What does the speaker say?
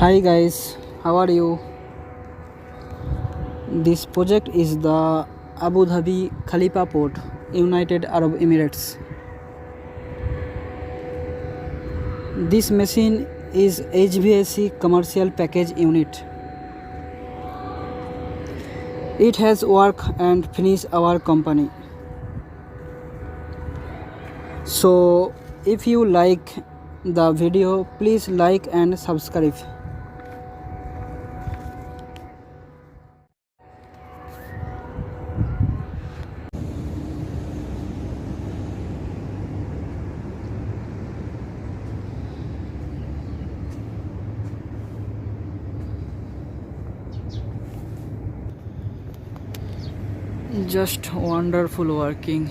Hi guys, how are you? This project is the Abu Dhabi Khalifa port, United Arab Emirates. This machine is HVAC commercial package unit. It has work and finish our company. So if you like the video, please like and subscribe. Just wonderful working.